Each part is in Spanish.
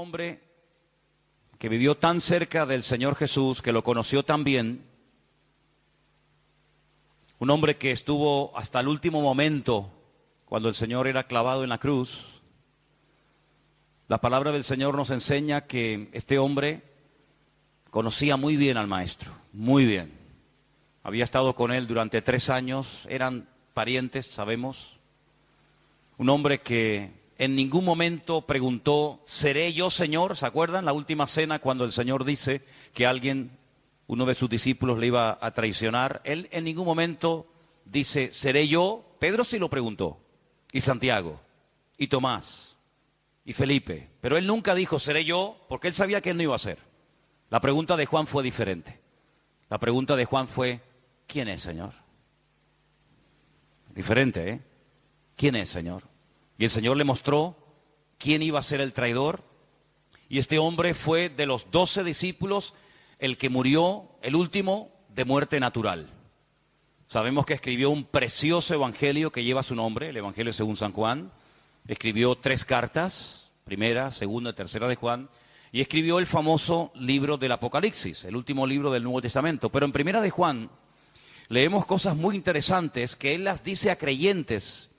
hombre que vivió tan cerca del Señor Jesús, que lo conoció tan bien, un hombre que estuvo hasta el último momento cuando el Señor era clavado en la cruz. La palabra del Señor nos enseña que este hombre conocía muy bien al Maestro, muy bien. Había estado con él durante 3 años, eran parientes, sabemos. Un hombre que en ningún momento preguntó, ¿seré yo, Señor? ¿Se acuerdan? La última cena, cuando el Señor dice que uno de sus discípulos le iba a traicionar. Él en ningún momento dice, ¿seré yo? Pedro sí lo preguntó, y Santiago, y Tomás, y Felipe. Pero él nunca dijo, ¿seré yo? Porque él sabía que él no iba a ser. La pregunta de Juan fue diferente. La pregunta de Juan fue, ¿quién es, Señor? Diferente, ¿eh? ¿Quién es, Señor? Y el Señor le mostró quién iba a ser el traidor. Y este hombre fue de los 12 discípulos el que murió, el último, de muerte natural. Sabemos que escribió un precioso evangelio que lleva su nombre, el Evangelio según San Juan. Escribió 3 cartas, primera, segunda y tercera de Juan. Y escribió el famoso libro del Apocalipsis, el último libro del Nuevo Testamento. Pero en primera de Juan leemos cosas muy interesantes que él las dice a creyentes.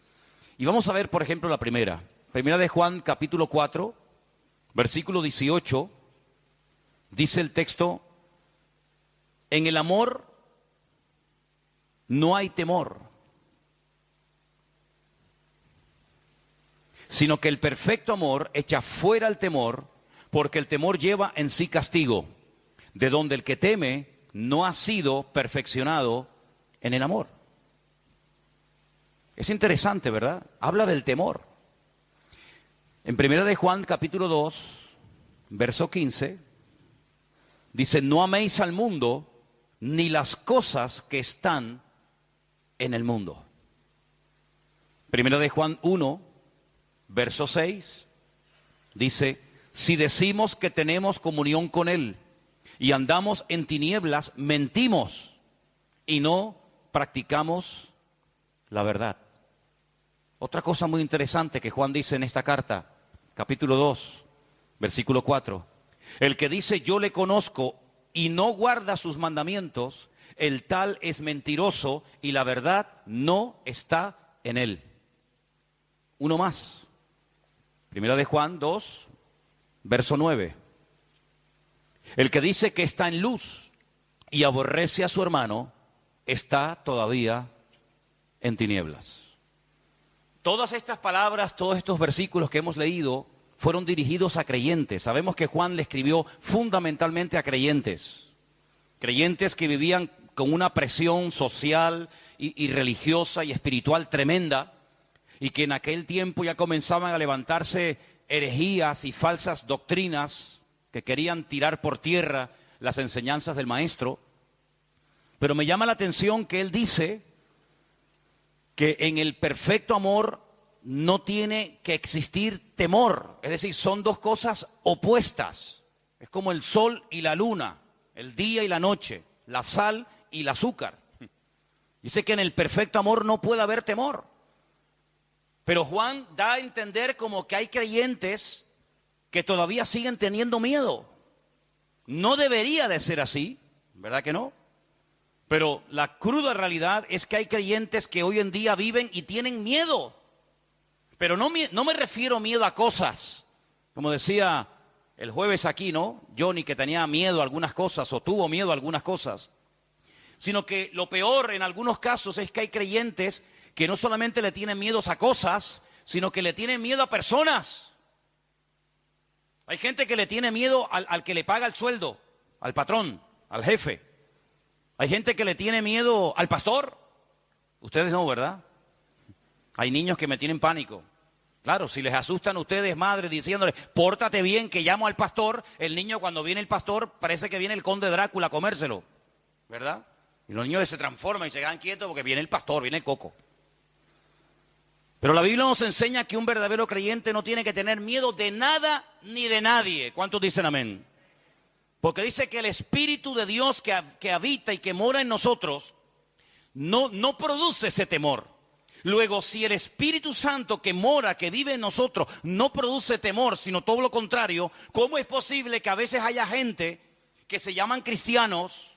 Y vamos a ver, por ejemplo, la primera. Primera de Juan, capítulo 4, versículo 18, dice el texto, en el amor no hay temor, sino que el perfecto amor echa fuera el temor, porque el temor lleva en sí castigo, de donde el que teme no ha sido perfeccionado en el amor. Es interesante, ¿verdad? Habla del temor. En primera de Juan, capítulo 2, verso 15, dice, no améis al mundo, ni las cosas que están en el mundo. Primera de Juan 1, verso 6, dice, si decimos que tenemos comunión con Él y andamos en tinieblas, mentimos y no practicamos la verdad. Otra cosa muy interesante que Juan dice en esta carta, capítulo 2, versículo 4. El que dice yo le conozco y no guarda sus mandamientos, el tal es mentiroso y la verdad no está en él. Uno más. Primera de Juan 2, verso 9. El que dice que está en luz y aborrece a su hermano, está todavía en tinieblas. Todas estas palabras, todos estos versículos que hemos leído fueron dirigidos a creyentes. Sabemos que Juan le escribió fundamentalmente a creyentes. Creyentes que vivían con una presión social y religiosa y espiritual tremenda, y que en aquel tiempo ya comenzaban a levantarse herejías y falsas doctrinas que querían tirar por tierra las enseñanzas del Maestro. Pero me llama la atención que él dice que en el perfecto amor no tiene que existir temor. Es decir, son dos cosas opuestas. Es como el sol y la luna, el día y la noche, la sal y el azúcar. Dice que en el perfecto amor no puede haber temor. Pero Juan da a entender como que hay creyentes que todavía siguen teniendo miedo. No debería de ser así, ¿verdad que no? Pero la cruda realidad es que hay creyentes que hoy en día viven y tienen miedo. Pero no me refiero miedo a cosas. Como decía el jueves aquí, ¿no? Johnny, que tenía miedo a algunas cosas o tuvo miedo a algunas cosas. Sino que lo peor en algunos casos es que hay creyentes que no solamente le tienen miedos a cosas, sino que le tienen miedo a personas. Hay gente que le tiene miedo al que le paga el sueldo, al patrón, al jefe. Hay gente que le tiene miedo al pastor. Ustedes no, ¿verdad? Hay niños que me tienen pánico. Claro, si les asustan a ustedes, madres, diciéndoles, pórtate bien que llamo al pastor, el niño cuando viene el pastor parece que viene el conde Drácula a comérselo, ¿verdad? Y los niños se transforman y se quedan quietos porque viene el pastor, viene el coco. Pero la Biblia nos enseña que un verdadero creyente no tiene que tener miedo de nada ni de nadie. ¿Cuántos dicen amén? Porque dice que el Espíritu de Dios que habita y que mora en nosotros no produce ese temor. Luego, si el Espíritu Santo que mora, que vive en nosotros, no produce temor, sino todo lo contrario, ¿cómo es posible que a veces haya gente que se llaman cristianos,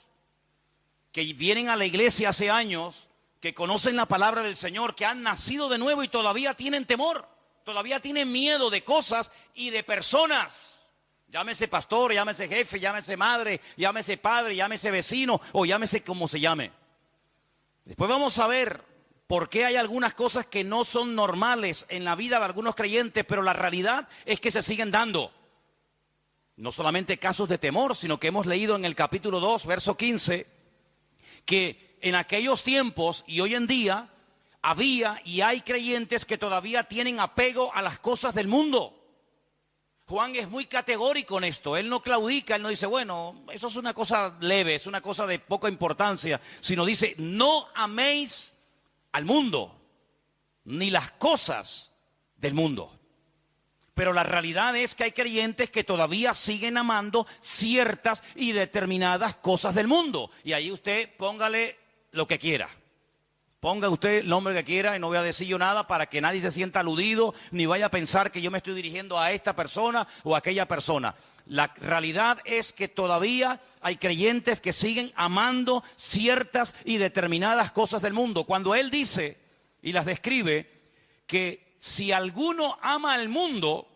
que vienen a la iglesia hace años, que conocen la palabra del Señor, que han nacido de nuevo y todavía tienen temor, todavía tienen miedo de cosas y de personas? Llámese pastor, llámese jefe, llámese madre, llámese padre, llámese vecino o llámese como se llame. Después vamos a ver por qué hay algunas cosas que no son normales en la vida de algunos creyentes, pero la realidad es que se siguen dando. No solamente casos de temor, sino que hemos leído en el capítulo 2, verso 15, que en aquellos tiempos y hoy en día había y hay creyentes que todavía tienen apego a las cosas del mundo. Juan es muy categórico en esto, él no claudica, él no dice, bueno, eso es una cosa leve, es una cosa de poca importancia, sino dice, no améis al mundo, ni las cosas del mundo. Pero la realidad es que hay creyentes que todavía siguen amando ciertas y determinadas cosas del mundo. Y ahí usted póngale lo que quiera. Ponga usted el nombre que quiera y no voy a decir yo nada para que nadie se sienta aludido ni vaya a pensar que yo me estoy dirigiendo a esta persona o a aquella persona. La realidad es que todavía hay creyentes que siguen amando ciertas y determinadas cosas del mundo. Cuando él dice y las describe que si alguno ama al mundo,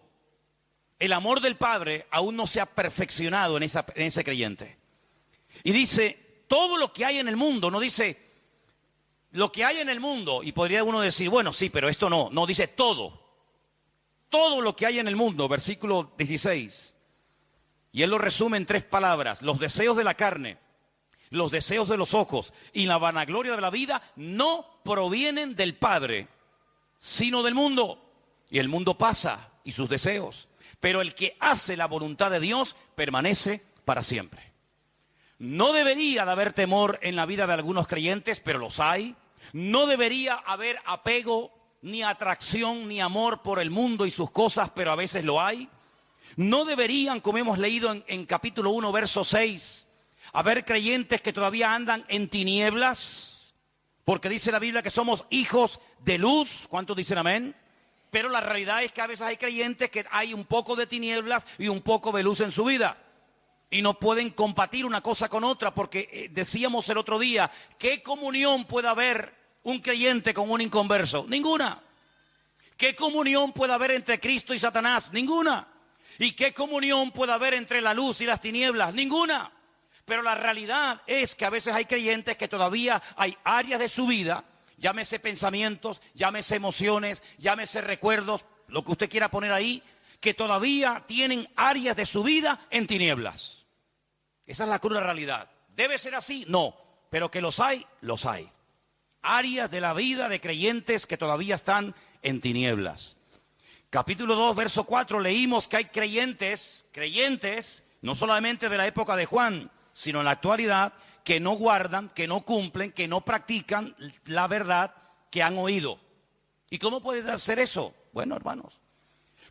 el amor del Padre aún no se ha perfeccionado en ese creyente. Y dice, todo lo que hay en el mundo, no dice lo que hay en el mundo, y podría uno decir, bueno, sí, pero esto no. No, dice todo. Todo lo que hay en el mundo, versículo 16. Y él lo resume en 3 palabras. Los deseos de la carne, los deseos de los ojos y la vanagloria de la vida no provienen del Padre, sino del mundo. Y el mundo pasa y sus deseos. Pero el que hace la voluntad de Dios permanece para siempre. No debería de haber temor en la vida de algunos creyentes, pero los hay. No debería haber apego, ni atracción, ni amor por el mundo y sus cosas, pero a veces lo hay. No deberían, como hemos leído en capítulo 1, verso 6, haber creyentes que todavía andan en tinieblas, porque dice la Biblia que somos hijos de luz. ¿Cuántos dicen amén? Pero la realidad es que a veces hay creyentes que hay un poco de tinieblas y un poco de luz en su vida. Y no pueden compartir una cosa con otra, porque decíamos el otro día, ¿qué comunión puede haber un creyente con un inconverso? Ninguna. ¿Qué comunión puede haber entre Cristo y Satanás? Ninguna. ¿Y qué comunión puede haber entre la luz y las tinieblas? Ninguna. Pero la realidad es que a veces hay creyentes que todavía hay áreas de su vida, llámese pensamientos, llámese emociones, llámese recuerdos, lo que usted quiera poner ahí, que todavía tienen áreas de su vida en tinieblas. Esa es la cruda realidad. ¿Debe ser así? No. Pero que los hay, los hay. Áreas de la vida de creyentes que todavía están en tinieblas. Capítulo 2, verso 4, leímos que hay creyentes, no solamente de la época de Juan, sino en la actualidad, que no guardan, que no cumplen, que no practican la verdad que han oído. ¿Y cómo puede hacer eso? Bueno, hermanos,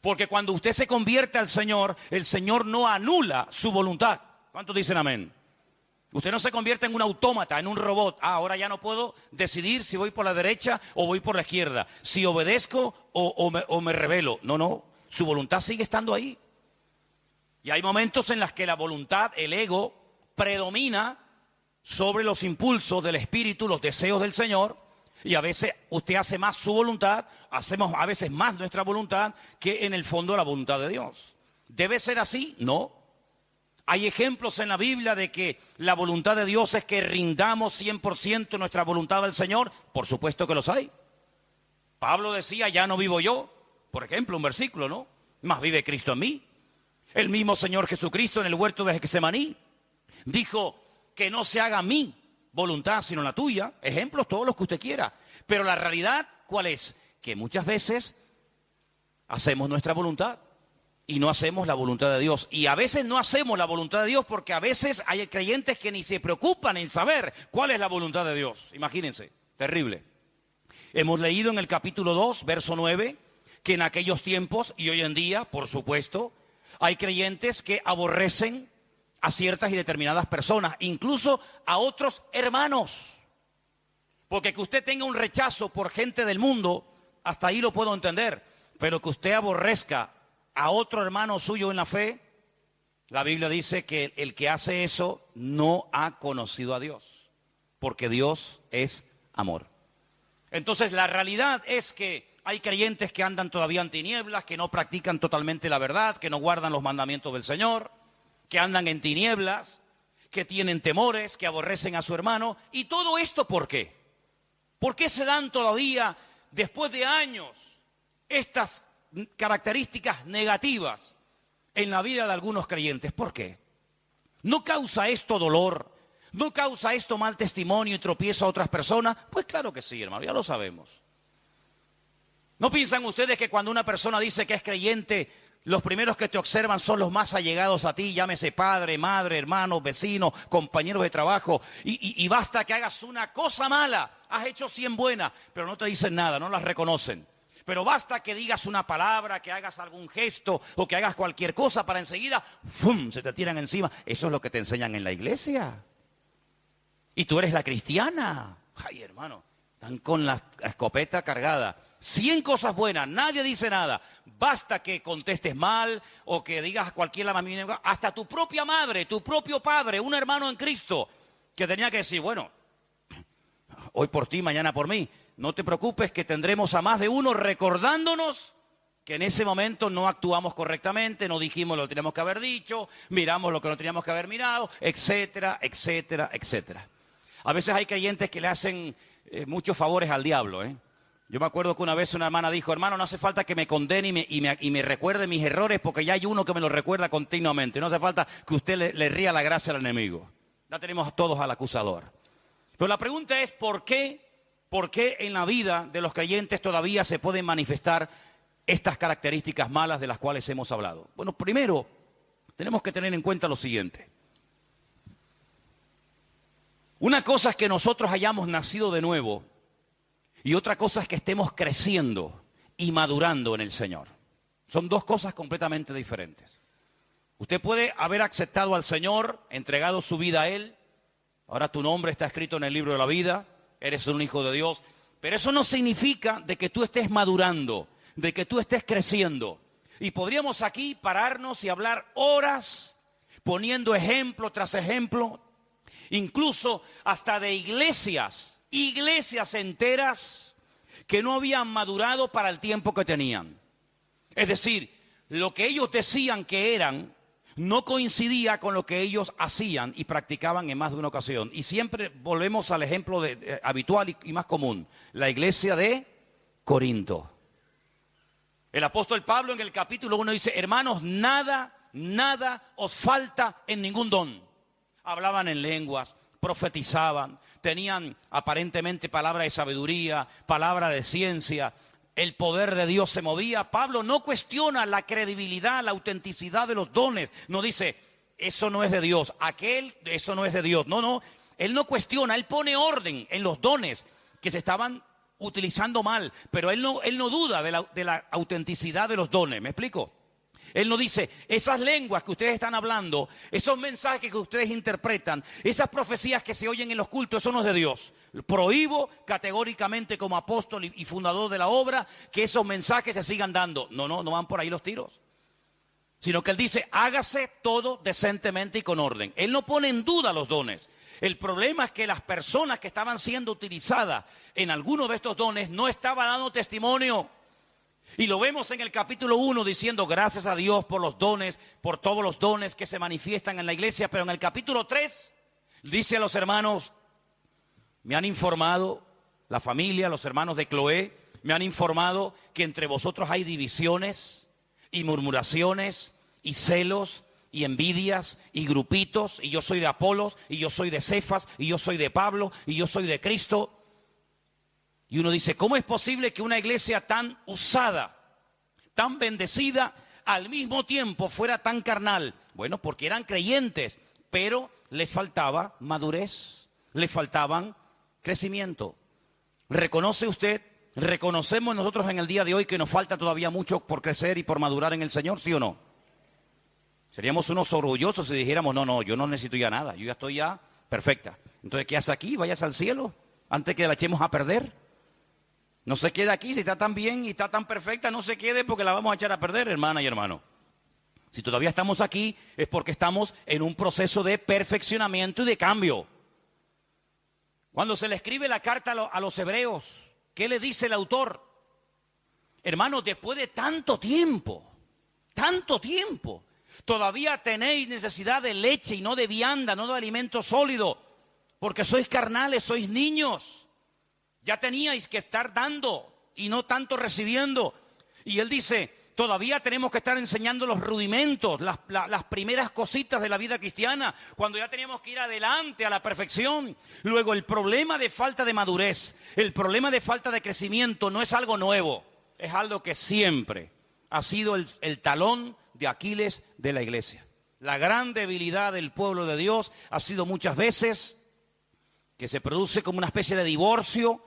porque cuando usted se convierte al Señor, el Señor no anula su voluntad. ¿Cuántos dicen amén? Usted no se convierte en un autómata, en un robot. Ahora ya no puedo decidir si voy por la derecha o voy por la izquierda, si obedezco o me rebelo. No, su voluntad sigue estando ahí. Y hay momentos en los que la voluntad, el ego, predomina sobre los impulsos del Espíritu, los deseos del Señor. Y a veces usted hace más su voluntad, hacemos a veces más nuestra voluntad que en el fondo la voluntad de Dios. ¿Debe ser así? No. Hay ejemplos en la Biblia de que la voluntad de Dios es que rindamos 100% nuestra voluntad al Señor. Por supuesto que los hay. Pablo decía, ya no vivo yo. Por ejemplo, un versículo, ¿no? Más vive Cristo en mí. El mismo Señor Jesucristo en el huerto de Getsemaní dijo que no se haga mi voluntad sino la tuya. Ejemplos todos los que usted quiera. Pero la realidad, ¿cuál es? Que muchas veces hacemos nuestra voluntad y no hacemos la voluntad de Dios. Y a veces no hacemos la voluntad de Dios porque a veces hay creyentes que ni se preocupan en saber cuál es la voluntad de Dios. Imagínense, terrible. Hemos leído en el capítulo 2, verso 9, que en aquellos tiempos y hoy en día, por supuesto, hay creyentes que aborrecen a ciertas y determinadas personas, incluso a otros hermanos. Porque que usted tenga un rechazo por gente del mundo, hasta ahí lo puedo entender. Pero que usted aborrezca a otro hermano suyo en la fe, la Biblia dice que el que hace eso no ha conocido a Dios. Porque Dios es amor. Entonces la realidad es que hay creyentes que andan todavía en tinieblas, que no practican totalmente la verdad, que no guardan los mandamientos del Señor, que andan en tinieblas, que tienen temores, que aborrecen a su hermano. ¿Y todo esto por qué? ¿Por qué se dan todavía, después de años, estas características negativas en la vida de algunos creyentes? ¿Por qué? ¿No causa esto dolor? ¿No causa esto mal testimonio y tropiezo a otras personas? Pues claro que sí, hermano, ya lo sabemos. ¿No piensan ustedes que cuando una persona dice que es creyente, los primeros que te observan son los más allegados a ti, llámese padre, madre, hermanos, vecinos, compañeros de trabajo, y basta que hagas una cosa mala, has hecho 100 buenas, pero no te dicen nada, no las reconocen. Pero basta que digas una palabra, que hagas algún gesto o que hagas cualquier cosa para enseguida, ¡fum!, se te tiran encima. Eso es lo que te enseñan en la iglesia. Y tú eres la cristiana. Ay, hermano, están con la escopeta cargada. 100 cosas buenas, nadie dice nada. Basta que contestes mal o que digas cualquier lamento. Hasta tu propia madre, tu propio padre, un hermano en Cristo, que tenía que decir, bueno, hoy por ti, mañana por mí. No te preocupes que tendremos a más de uno recordándonos que en ese momento no actuamos correctamente, no dijimos lo que teníamos que haber dicho, miramos lo que no teníamos que haber mirado, etcétera, etcétera, etcétera. A veces hay creyentes que le hacen muchos favores al diablo, Yo me acuerdo que una vez una hermana dijo, hermano, no hace falta que me condene y me recuerde mis errores porque ya hay uno que me lo recuerda continuamente. No hace falta que usted le ría la gracia al enemigo. Ya tenemos todos al acusador. Pero la pregunta es, ¿por qué en la vida de los creyentes todavía se pueden manifestar estas características malas de las cuales hemos hablado? Bueno, primero, tenemos que tener en cuenta lo siguiente. Una cosa es que nosotros hayamos nacido de nuevo y otra cosa es que estemos creciendo y madurando en el Señor. Son dos cosas completamente diferentes. Usted puede haber aceptado al Señor, entregado su vida a Él. Ahora tu nombre está escrito en el libro de la vida. Eres un hijo de Dios. Pero eso no significa de que tú estés madurando, de que tú estés creciendo. Y podríamos aquí pararnos y hablar horas poniendo ejemplo tras ejemplo. Incluso hasta de iglesias enteras que no habían madurado para el tiempo que tenían. Es decir, lo que ellos decían que eran no coincidía con lo que ellos hacían y practicaban en más de una ocasión. Y siempre volvemos al ejemplo habitual y más común, la iglesia de Corinto. El apóstol Pablo en el capítulo 1 dice, hermanos, nada os falta en ningún don. Hablaban en lenguas, profetizaban, tenían aparentemente palabra de sabiduría, palabra de ciencia. El poder de Dios se movía. Pablo no cuestiona la credibilidad, la autenticidad de los dones. No dice, eso no es de Dios, eso no es de Dios. No, él no cuestiona, él pone orden en los dones que se estaban utilizando mal. Pero él no duda de la autenticidad de los dones. ¿Me explico? Él no dice, esas lenguas que ustedes están hablando, esos mensajes que ustedes interpretan, esas profecías que se oyen en los cultos, eso no es de Dios. Prohíbo categóricamente como apóstol y fundador de la obra que esos mensajes se sigan dando. No van por ahí los tiros. Sino que él dice, hágase todo decentemente y con orden. Él no pone en duda los dones. El problema es que las personas que estaban siendo utilizadas en algunos de estos dones no estaban dando testimonio. Y lo vemos en el capítulo 1 diciendo gracias a Dios por los dones, por todos los dones que se manifiestan en la iglesia. Pero en el capítulo 3 dice a los hermanos, me han informado, la familia, los hermanos de Cloé, me han informado que entre vosotros hay divisiones y murmuraciones y celos y envidias y grupitos. Y yo soy de Apolos y yo soy de Cefas y yo soy de Pablo y yo soy de Cristo. Y uno dice, ¿cómo es posible que una iglesia tan usada, tan bendecida, al mismo tiempo fuera tan carnal? Bueno, porque eran creyentes, pero les faltaba madurez, les faltaban crecimiento. ¿Reconoce usted, reconocemos nosotros en el día de hoy que nos falta todavía mucho por crecer y por madurar en el Señor, sí o no? Seríamos unos orgullosos si dijéramos, no, yo no necesito ya nada, yo ya estoy ya perfecta. Entonces, ¿qué hace aquí? Vayas al cielo. antes que la echemos a perder. No se quede aquí, si está tan bien y está tan perfecta, no se quede porque la vamos a echar a perder, hermana y hermano. Si todavía estamos aquí es porque estamos en un proceso de perfeccionamiento y de cambio. Cuando se le escribe la carta a los hebreos, ¿qué le dice el autor? Hermanos, después de tanto tiempo, todavía tenéis necesidad de leche y no de vianda, no de alimento sólido, porque sois carnales, sois niños. Ya teníais que estar dando y no tanto recibiendo. Y él dice, todavía tenemos que estar enseñando los rudimentos, las primeras cositas de la vida cristiana, cuando ya teníamos que ir adelante a la perfección. Luego, el problema de falta de madurez, el problema de falta de crecimiento no es algo nuevo, es algo que siempre ha sido el talón de Aquiles de la iglesia. La gran debilidad del pueblo de Dios ha sido muchas veces que se produce como una especie de divorcio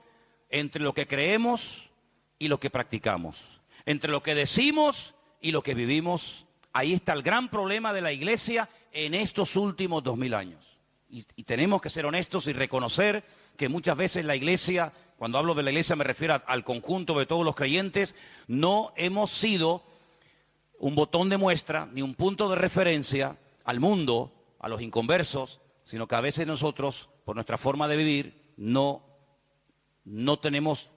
entre lo que creemos y lo que practicamos, entre lo que decimos y lo que vivimos. Ahí está el gran problema de la iglesia en estos últimos 2000 años. Y tenemos que ser honestos y reconocer que muchas veces la iglesia, cuando hablo de la iglesia me refiero al conjunto de todos los creyentes, no hemos sido un botón de muestra ni un punto de referencia al mundo, a los inconversos, sino que a veces nosotros, por nuestra forma de vivir, no tenemos,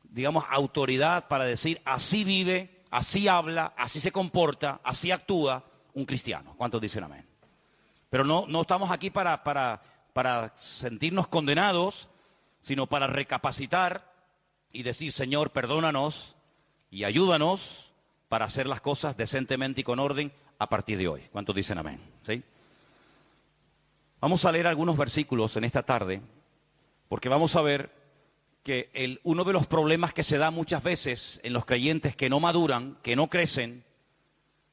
digamos, autoridad para decir así vive, así habla, así se comporta, así actúa un cristiano. ¿Cuántos dicen amén? Pero no estamos aquí para sentirnos condenados, sino para recapacitar y decir, Señor, perdónanos y ayúdanos para hacer las cosas decentemente y con orden a partir de hoy. ¿Cuántos dicen amén? ¿Sí? Vamos a leer algunos versículos en esta tarde, porque vamos a ver que uno de los problemas que se da muchas veces en los creyentes que no maduran, que no crecen,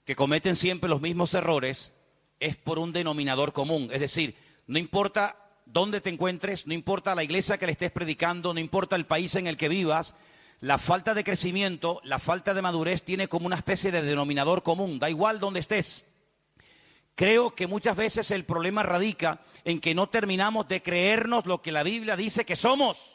que cometen siempre los mismos errores, es por un denominador común. Es decir, no importa dónde te encuentres, no importa la iglesia que le estés predicando, no importa el país en el que vivas, la falta de crecimiento, la falta de madurez tiene como una especie de denominador común, da igual dónde estés. Creo que muchas veces el problema radica en que no terminamos de creernos lo que la Biblia dice que somos.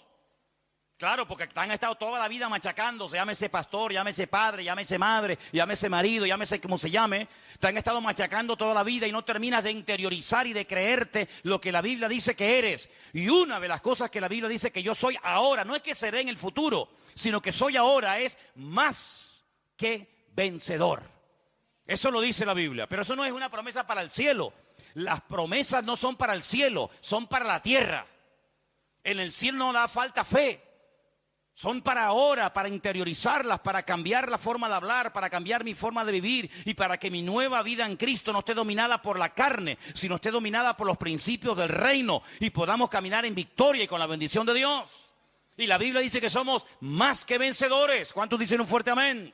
Claro, porque han estado toda la vida machacándose, llámese pastor, llámese padre, llámese madre, llámese marido, llámese como se llame. Te han estado machacando toda la vida y no terminas de interiorizar y de creerte lo que la Biblia dice que eres. Y una de las cosas que la Biblia dice que yo soy ahora, no es que seré en el futuro, sino que soy ahora, es más que vencedor. Eso lo dice la Biblia, pero eso no es una promesa para el cielo. Las promesas no son para el cielo, son para la tierra. En el cielo no da falta fe. Son para ahora, para interiorizarlas, para cambiar la forma de hablar, para cambiar mi forma de vivir y para que mi nueva vida en Cristo no esté dominada por la carne, sino esté dominada por los principios del reino y podamos caminar en victoria y con la bendición de Dios. Y la Biblia dice que somos más que vencedores. ¿Cuántos dicen un fuerte amén?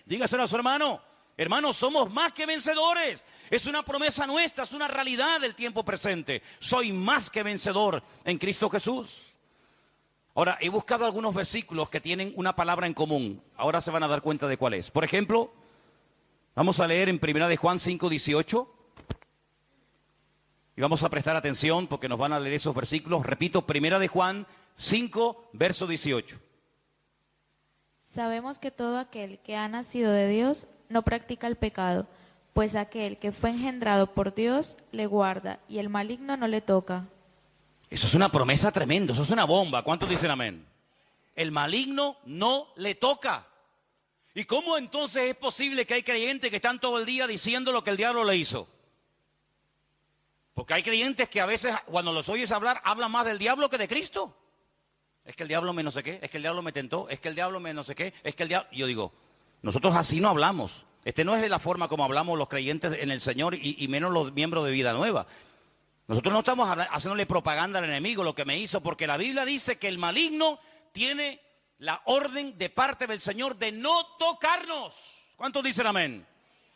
Dígaselo a su hermano. Hermanos, somos más que vencedores. Es una promesa nuestra, es una realidad del tiempo presente. Soy más que vencedor en Cristo Jesús. Ahora, he buscado algunos versículos que tienen una palabra en común. Ahora se van a dar cuenta de cuál es. Por ejemplo, vamos a leer en 1 de Juan 5:18. Y vamos a prestar atención porque nos van a leer esos versículos. Repito, 1 de Juan 5, verso 18. Sabemos que todo aquel que ha nacido de Dios no practica el pecado, pues aquel que fue engendrado por Dios le guarda y el maligno no le toca. Eso es una promesa tremenda, eso es una bomba. ¿Cuántos dicen amén? El maligno no le toca. ¿Y cómo entonces es posible que hay creyentes que están todo el día diciendo lo que el diablo le hizo? Porque hay creyentes que a veces cuando los oyes hablar, hablan más del diablo que de Cristo. Es que el diablo me no sé qué, es que el diablo me tentó, es que el diablo me no sé qué, es que el diablo... Yo digo, nosotros así no hablamos. No es de la forma como hablamos los creyentes en el Señor y menos los miembros de Vida Nueva. Nosotros no estamos haciéndole propaganda al enemigo, lo que me hizo, porque la Biblia dice que el maligno tiene la orden de parte del Señor de no tocarnos. ¿Cuántos dicen amén?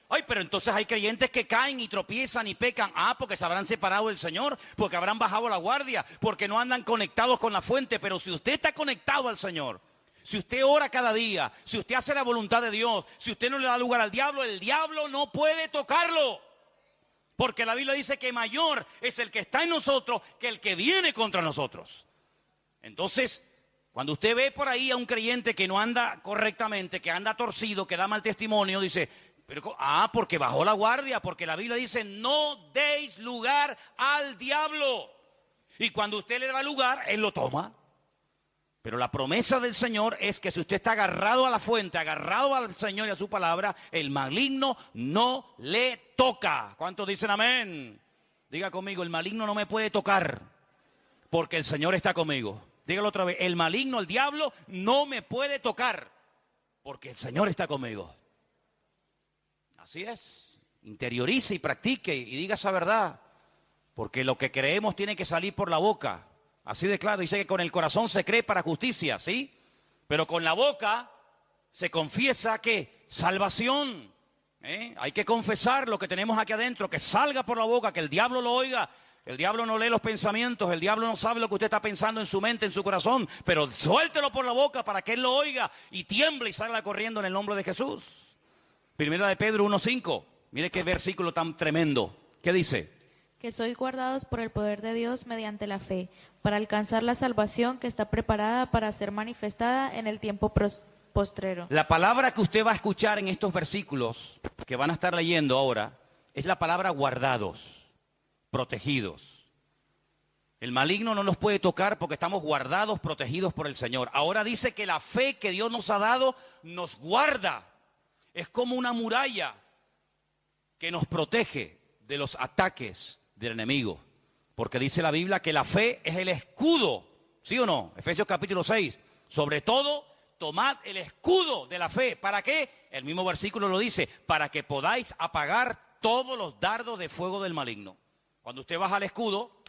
Ay, pero entonces hay creyentes que caen y tropiezan y pecan. Ah, porque se habrán separado del Señor, porque habrán bajado la guardia, porque no andan conectados con la fuente. Pero si usted está conectado al Señor, si usted ora cada día, si usted hace la voluntad de Dios, si usted no le da lugar al diablo, el diablo no puede tocarlo. Porque la Biblia dice que mayor es el que está en nosotros que el que viene contra nosotros. Entonces, cuando usted ve por ahí a un creyente que no anda correctamente, que anda torcido, que da mal testimonio, dice, porque bajó la guardia, porque la Biblia dice, no deis lugar al diablo. Y cuando usted le da lugar, él lo toma. Pero la promesa del Señor es que si usted está agarrado a la fuente, agarrado al Señor y a su palabra, el maligno no le toca. ¿Cuántos dicen amén? Diga conmigo, el maligno no me puede tocar, porque el Señor está conmigo. Dígalo otra vez, el maligno, el diablo, no me puede tocar, porque el Señor está conmigo. Así es, interiorice y practique y diga esa verdad, porque lo que creemos tiene que salir por la boca. Así de claro, dice que con el corazón se cree para justicia, ¿sí? Pero con la boca se confiesa que salvación. Hay que confesar lo que tenemos aquí adentro, que salga por la boca, que el diablo lo oiga. El diablo no lee los pensamientos, el diablo no sabe lo que usted está pensando en su mente, en su corazón, pero suéltelo por la boca para que él lo oiga y tiemble y salga corriendo en el nombre de Jesús. Primera de Pedro 1:5, mire qué versículo tan tremendo. ¿Qué dice? Que sois guardados por el poder de Dios mediante la fe, para alcanzar la salvación que está preparada para ser manifestada en el tiempo postrero. La palabra que usted va a escuchar en estos versículos que van a estar leyendo ahora es la palabra guardados, protegidos. El maligno no nos puede tocar porque estamos guardados, protegidos por el Señor. Ahora dice que la fe que Dios nos ha dado nos guarda. Es como una muralla que nos protege de los ataques del enemigo. Porque dice la Biblia que la fe es el escudo, ¿sí o no? Efesios capítulo 6. Sobre todo, tomad el escudo de la fe. ¿Para qué? El mismo versículo lo dice, para que podáis apagar todos los dardos de fuego del maligno. Cuando usted baja el escudo,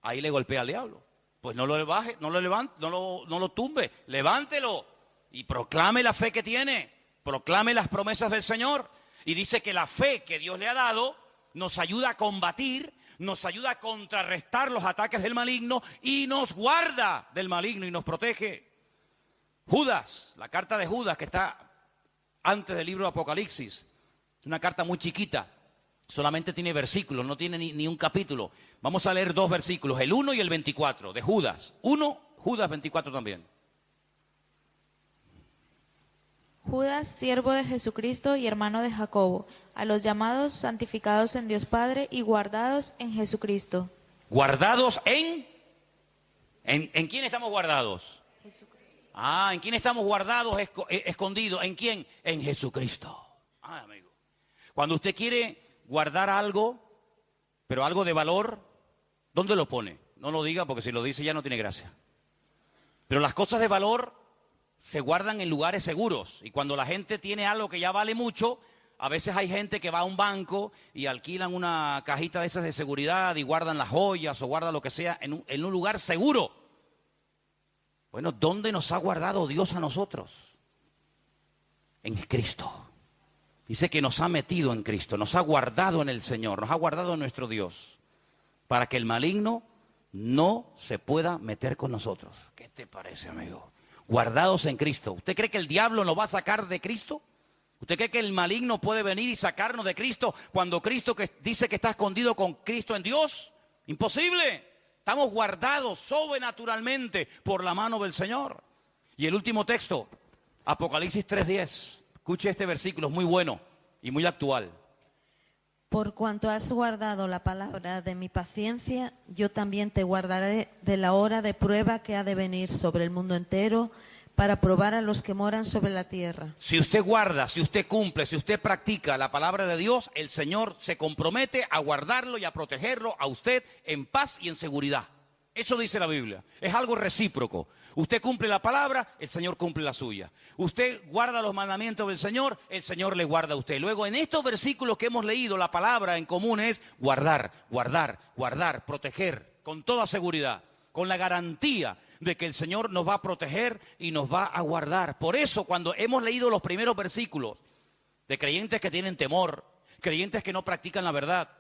ahí le golpea al diablo. Pues no lo baje, no lo levante, no lo tumbe, levántelo y proclame la fe que tiene. Proclame las promesas del Señor. Y dice que la fe que Dios le ha dado nos ayuda a combatir, nos ayuda a contrarrestar los ataques del maligno y nos guarda del maligno y nos protege. Judas, la carta de Judas que está antes del libro de Apocalipsis, es una carta muy chiquita, solamente tiene versículos, no tiene ni un capítulo. Vamos a leer dos versículos, el 1 y el 24 de Judas. 1, Judas 24 también. Judas, siervo de Jesucristo y hermano de Jacobo, a los llamados, santificados en Dios Padre y guardados en Jesucristo. ¿Guardados en quién estamos guardados? Jesucristo. ¿En quién estamos guardados, escondidos? ¿En quién? En Jesucristo. Amigo. Cuando usted quiere guardar algo, pero algo de valor, ¿dónde lo pone? No lo diga porque si lo dice ya no tiene gracia. Pero las cosas de valor se guardan en lugares seguros. Y cuando la gente tiene algo que ya vale mucho, a veces hay gente que va a un banco y alquilan una cajita de esas de seguridad y guardan las joyas o guardan lo que sea en un lugar seguro. Bueno, ¿dónde nos ha guardado Dios a nosotros? En Cristo. Dice que nos ha metido en Cristo, nos ha guardado en el Señor, nos ha guardado en nuestro Dios, para que el maligno no se pueda meter con nosotros. ¿Qué te parece, amigo? Guardados en Cristo. ¿Usted cree que el diablo nos va a sacar de Cristo? ¿Usted cree que el maligno puede venir y sacarnos de Cristo cuando Cristo que dice que está escondido con Cristo en Dios? Imposible. Estamos guardados sobrenaturalmente por la mano del Señor. Y el último texto, Apocalipsis 3:10. Escuche este versículo, es muy bueno y muy actual. Por cuanto has guardado la palabra de mi paciencia, yo también te guardaré de la hora de prueba que ha de venir sobre el mundo entero para probar a los que moran sobre la tierra. Si usted guarda, si usted cumple, si usted practica la palabra de Dios, el Señor se compromete a guardarlo y a protegerlo a usted en paz y en seguridad. Eso dice la Biblia. Es algo recíproco. Usted cumple la palabra, el Señor cumple la suya. Usted guarda los mandamientos del Señor, el Señor le guarda a usted. Luego, en estos versículos que hemos leído, la palabra en común es guardar, guardar, guardar, proteger, con toda seguridad, con la garantía de que el Señor nos va a proteger y nos va a guardar. Por eso, cuando hemos leído los primeros versículos de creyentes que tienen temor, creyentes que no practican la verdad,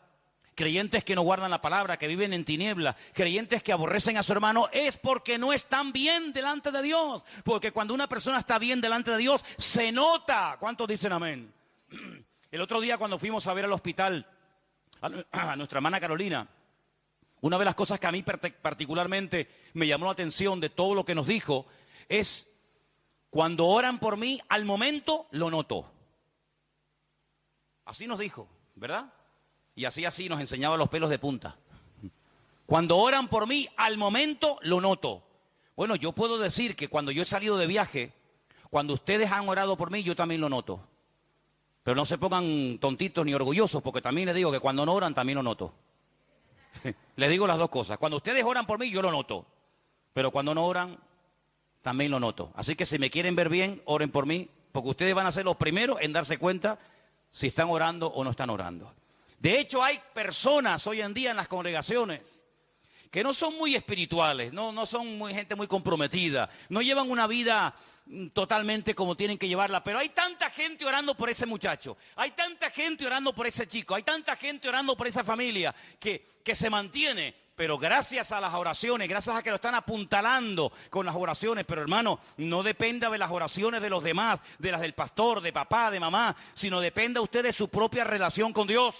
creyentes que no guardan la palabra, que viven en tiniebla, creyentes que aborrecen a su hermano, es porque no están bien delante de Dios. Porque cuando una persona está bien delante de Dios, se nota. ¿Cuántos dicen amén? El otro día cuando fuimos a ver al hospital a nuestra hermana Carolina, Una de las cosas que a mí particularmente me llamó la atención de todo lo que nos dijo es, cuando oran por mí, al momento lo noto. Así nos dijo, ¿verdad? Y así nos enseñaba los pelos de punta. Cuando oran por mí, al momento lo noto. Bueno, yo puedo decir que cuando yo he salido de viaje, cuando ustedes han orado por mí, yo también lo noto. Pero no se pongan tontitos ni orgullosos, porque también les digo que cuando no oran, también lo noto. Les digo las dos cosas. Cuando ustedes oran por mí, yo lo noto. Pero cuando no oran, también lo noto. Así que si me quieren ver bien, oren por mí, porque ustedes van a ser los primeros en darse cuenta si están orando o no están orando. De hecho, hay personas hoy en día en las congregaciones que no son muy espirituales, no son gente muy comprometida, no llevan una vida totalmente como tienen que llevarla, pero hay tanta gente orando por ese muchacho, hay tanta gente orando por ese chico, hay tanta gente orando por esa familia que se mantiene, pero gracias a las oraciones, gracias a que lo están apuntalando con las oraciones, pero hermano, no dependa de las oraciones de los demás, de las del pastor, de papá, de mamá, sino dependa usted de su propia relación con Dios.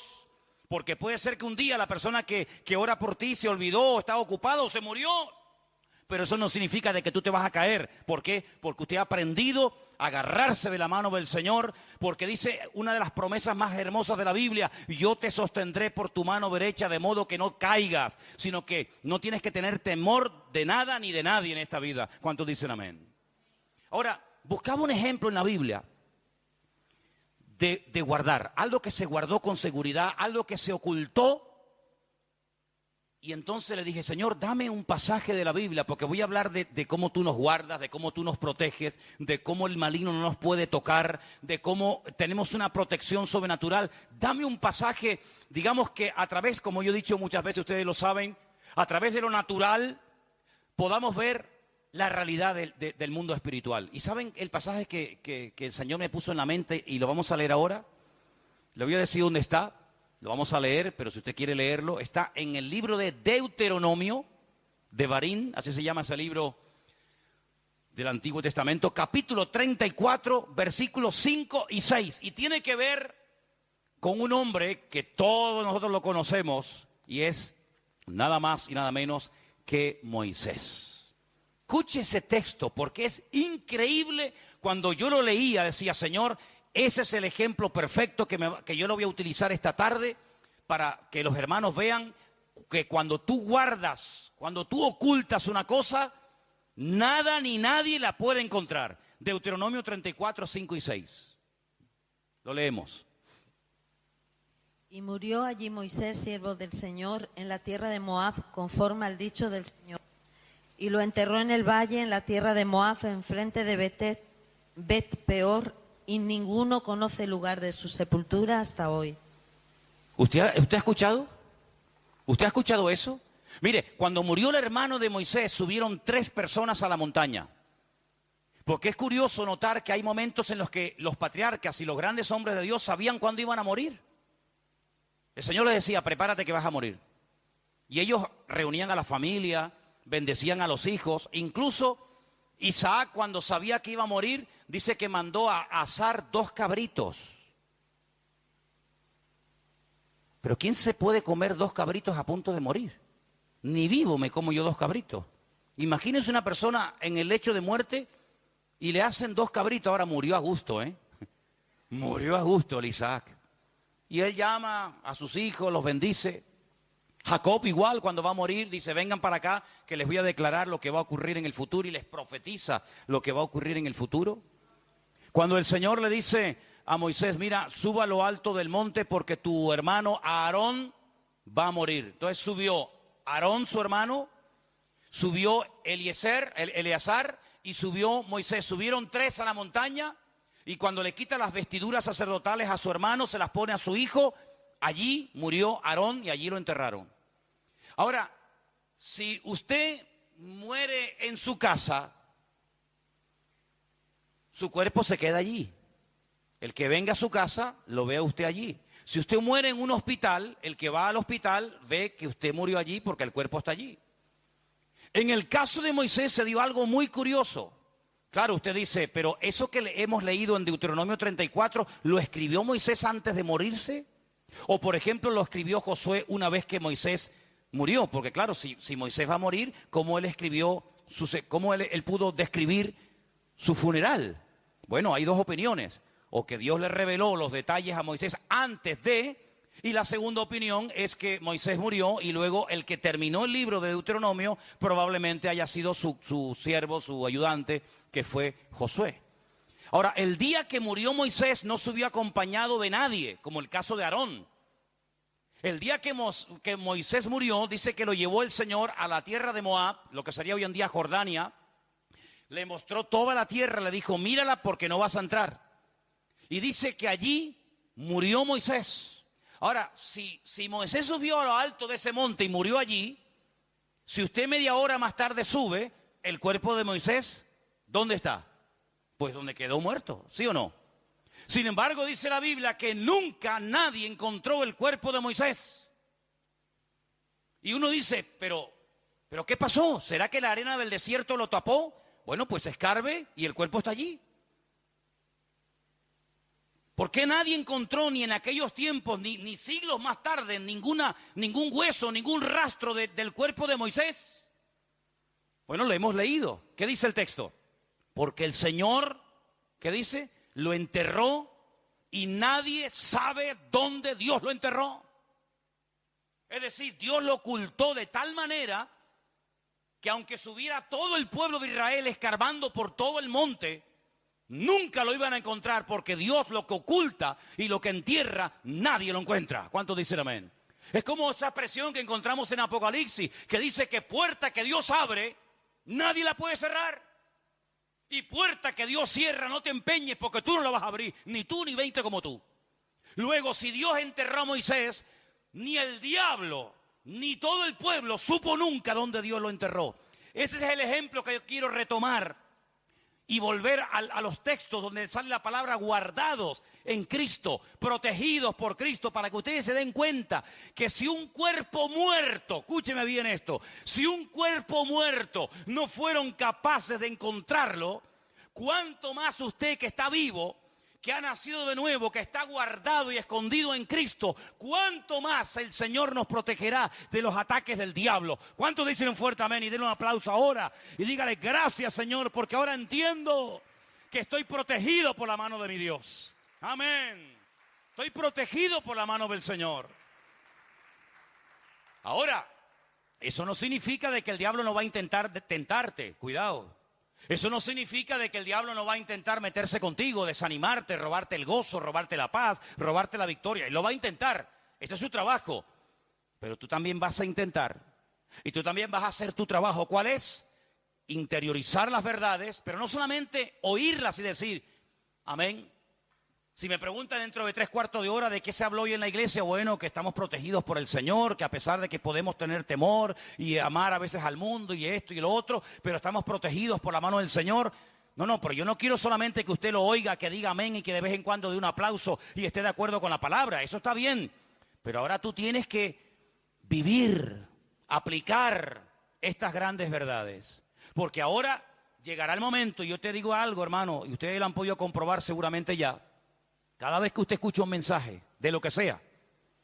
Porque puede ser que un día la persona que ora por ti se olvidó, estaba ocupado o se murió. Pero eso no significa de que tú te vas a caer. ¿Por qué? Porque usted ha aprendido a agarrarse de la mano del Señor. Porque dice una de las promesas más hermosas de la Biblia: yo te sostendré por tu mano derecha de modo que no caigas. Sino que no tienes que tener temor de nada ni de nadie en esta vida. ¿Cuántos dicen amén? Ahora, buscaba un ejemplo en la Biblia de guardar, algo que se guardó con seguridad, algo que se ocultó. Y entonces le dije, Señor, dame un pasaje de la Biblia, porque voy a hablar de cómo tú nos guardas, de cómo tú nos proteges, de cómo el maligno no nos puede tocar, de cómo tenemos una protección sobrenatural. Dame un pasaje, digamos que a través, como yo he dicho muchas veces, ustedes lo saben, a través de lo natural podamos ver la realidad del mundo espiritual. ¿Y saben el pasaje que el Señor me puso en la mente y lo vamos a leer ahora? Le voy a decir dónde está, lo vamos a leer, pero si usted quiere leerlo, está en el libro de Deuteronomio, de Barín, así se llama ese libro del Antiguo Testamento, capítulo 34, versículos 5 y 6. Y tiene que ver con un hombre que todos nosotros lo conocemos, y es nada más y nada menos que Moisés. Escuche ese texto, porque es increíble. Cuando yo lo leía, decía, Señor, ese es el ejemplo perfecto que yo lo voy a utilizar esta tarde para que los hermanos vean que cuando tú guardas, cuando tú ocultas una cosa, nada ni nadie la puede encontrar. Deuteronomio 34, 5 y 6. Lo leemos. Y murió allí Moisés, siervo del Señor, en la tierra de Moab, conforme al dicho del Señor. Y lo enterró en el valle, en la tierra de Moab, enfrente de Bet-peor, y ninguno conoce el lugar de su sepultura hasta hoy. ¿Usted ha escuchado? ¿Usted ha escuchado eso? Mire, cuando murió el hermano de Moisés, subieron 3 personas a la montaña. Porque es curioso notar que hay momentos en los que los patriarcas y los grandes hombres de Dios sabían cuándo iban a morir. El Señor les decía, prepárate que vas a morir. Y ellos reunían a la familia, bendecían a los hijos. Incluso Isaac, cuando sabía que iba a morir, dice que mandó a asar 2 cabritos. Pero ¿quién se puede comer 2 cabritos a punto de morir? Ni vivo me como yo 2 cabritos. Imagínense una persona en el lecho de muerte y le hacen 2 cabritos. Ahora murió a gusto, Murió a gusto el Isaac. Y él llama a sus hijos, los bendice. Jacob igual, cuando va a morir, dice, vengan para acá, que les voy a declarar lo que va a ocurrir en el futuro, y les profetiza lo que va a ocurrir en el futuro. Cuando el Señor le dice a Moisés, mira, suba a lo alto del monte porque tu hermano Aarón va a morir. Entonces subió Aarón, su hermano, subió Eleazar y subió Moisés. Subieron 3 a la montaña, y cuando le quita las vestiduras sacerdotales a su hermano, se las pone a su hijo. Allí murió Aarón y allí lo enterraron. Ahora, si usted muere en su casa, su cuerpo se queda allí. El que venga a su casa, lo ve a usted allí. Si usted muere en un hospital, el que va al hospital ve que usted murió allí porque el cuerpo está allí. En el caso de Moisés se dio algo muy curioso. Claro, usted dice, pero eso que hemos leído en Deuteronomio 34, ¿lo escribió Moisés antes de morirse? O, por ejemplo, lo escribió Josué una vez que Moisés murió, porque claro, si Moisés va a morir, ¿cómo él escribió, cómo él pudo describir su funeral? Bueno, hay dos opiniones, o que Dios le reveló los detalles a Moisés antes de, y la segunda opinión es que Moisés murió y luego el que terminó el libro de Deuteronomio probablemente haya sido su siervo, su ayudante, que fue Josué. Ahora, el día que murió Moisés no subió acompañado de nadie, como el caso de Aarón. El día que Moisés murió, dice que lo llevó el Señor a la tierra de Moab, lo que sería hoy en día Jordania. Le mostró toda la tierra, le dijo, mírala porque no vas a entrar. Y dice que allí murió Moisés. Ahora, si Moisés subió a lo alto de ese monte y murió allí, si usted media hora más tarde sube, el cuerpo de Moisés, ¿dónde está? Pues donde quedó muerto, ¿sí o no? Sin embargo, dice la Biblia que nunca nadie encontró el cuerpo de Moisés. Y uno dice, pero ¿qué pasó? ¿Será que la arena del desierto lo tapó? Bueno, pues escarbe y el cuerpo está allí. ¿Por qué nadie encontró ni en aquellos tiempos, ni siglos más tarde, ningún hueso, ningún rastro del cuerpo de Moisés? Bueno, lo hemos leído. ¿Qué dice el texto? Porque el Señor, ¿qué dice? Lo enterró y nadie sabe dónde Dios lo enterró. Es decir, Dios lo ocultó de tal manera que aunque subiera todo el pueblo de Israel escarbando por todo el monte, nunca lo iban a encontrar, porque Dios lo que oculta y lo que entierra, nadie lo encuentra. ¿Cuántos dicen amén? Es como esa expresión que encontramos en Apocalipsis, que dice que puerta que Dios abre, nadie la puede cerrar. Y puerta que Dios cierra, no te empeñes, porque tú no la vas a abrir, ni tú ni 20 como tú. Luego, si Dios enterró a Moisés, ni el diablo, ni todo el pueblo supo nunca dónde Dios lo enterró. Ese es el ejemplo que yo quiero retomar y volver a los textos donde sale la palabra guardados en Cristo, protegidos por Cristo, para que ustedes se den cuenta que si un cuerpo muerto, escúcheme bien esto, si un cuerpo muerto no fueron capaces de encontrarlo, cuánto más usted que está vivo, que ha nacido de nuevo, que está guardado y escondido en Cristo, cuánto más el Señor nos protegerá de los ataques del diablo. ¿Cuántos dicen un fuerte amén? Y denle un aplauso ahora y dígale gracias, Señor, porque ahora entiendo que estoy protegido por la mano de mi Dios. Amén. Estoy protegido por la mano del Señor. Ahora, eso no significa de que el diablo no va a intentar tentarte. Cuidado. Eso no significa de que el diablo no va a intentar meterse contigo, desanimarte, robarte el gozo, robarte la paz, robarte la victoria. Él lo va a intentar. Ese es su trabajo. Pero tú también vas a intentar. Y tú también vas a hacer tu trabajo. ¿Cuál es? Interiorizar las verdades, pero no solamente oírlas y decir, amén. Si me preguntan dentro de 3/4 de hora de qué se habló hoy en la iglesia, bueno, que estamos protegidos por el Señor, que a pesar de que podemos tener temor y amar a veces al mundo y esto y lo otro, pero estamos protegidos por la mano del Señor. No, pero yo no quiero solamente que usted lo oiga, que diga amén y que de vez en cuando dé un aplauso y esté de acuerdo con la palabra. Eso está bien, pero ahora tú tienes que vivir, aplicar estas grandes verdades. Porque ahora llegará el momento, y yo te digo algo, hermano, y ustedes lo han podido comprobar seguramente ya. Cada vez que usted escucha un mensaje, de lo que sea,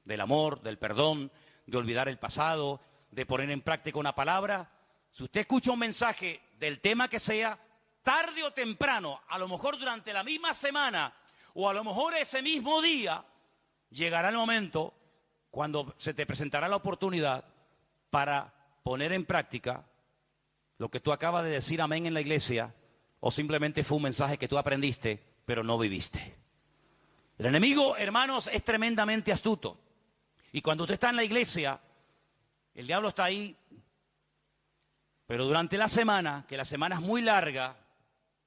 del amor, del perdón, de olvidar el pasado, de poner en práctica una palabra, si usted escucha un mensaje del tema que sea, tarde o temprano, a lo mejor durante la misma semana o a lo mejor ese mismo día, llegará el momento cuando se te presentará la oportunidad para poner en práctica lo que tú acabas de decir amén en la iglesia, o simplemente fue un mensaje que tú aprendiste, pero no viviste. El enemigo, hermanos, es tremendamente astuto. Y cuando usted está en la iglesia, el diablo está ahí. Pero durante la semana, que la semana es muy larga,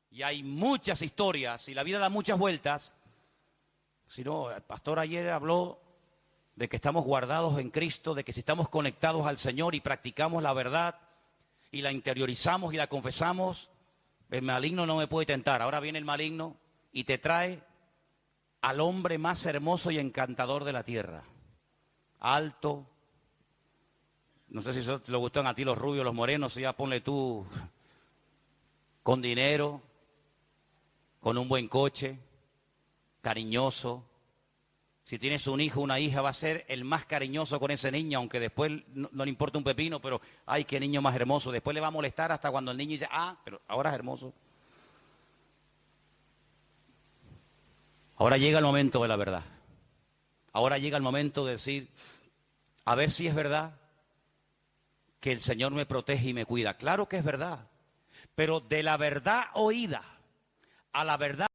y hay muchas historias, y la vida da muchas vueltas. Si no, el pastor ayer habló de que estamos guardados en Cristo, de que si estamos conectados al Señor y practicamos la verdad, y la interiorizamos y la confesamos, el maligno no me puede tentar. Ahora viene el maligno y te trae al hombre más hermoso y encantador de la tierra. Alto. No sé si eso te lo gustan a ti los rubios, los morenos, ya ponle tú. Con dinero, con un buen coche, cariñoso, Si tienes un hijo, una hija, va a ser el más cariñoso con ese niño, aunque después no le importa un pepino, pero ay, qué niño más hermoso. Después le va a molestar hasta cuando el niño dice, ah, pero ahora es hermoso. Ahora llega el momento de la verdad. Ahora llega el momento de decir, a ver si es verdad que el Señor me protege y me cuida. Claro que es verdad, pero de la verdad oída a la verdad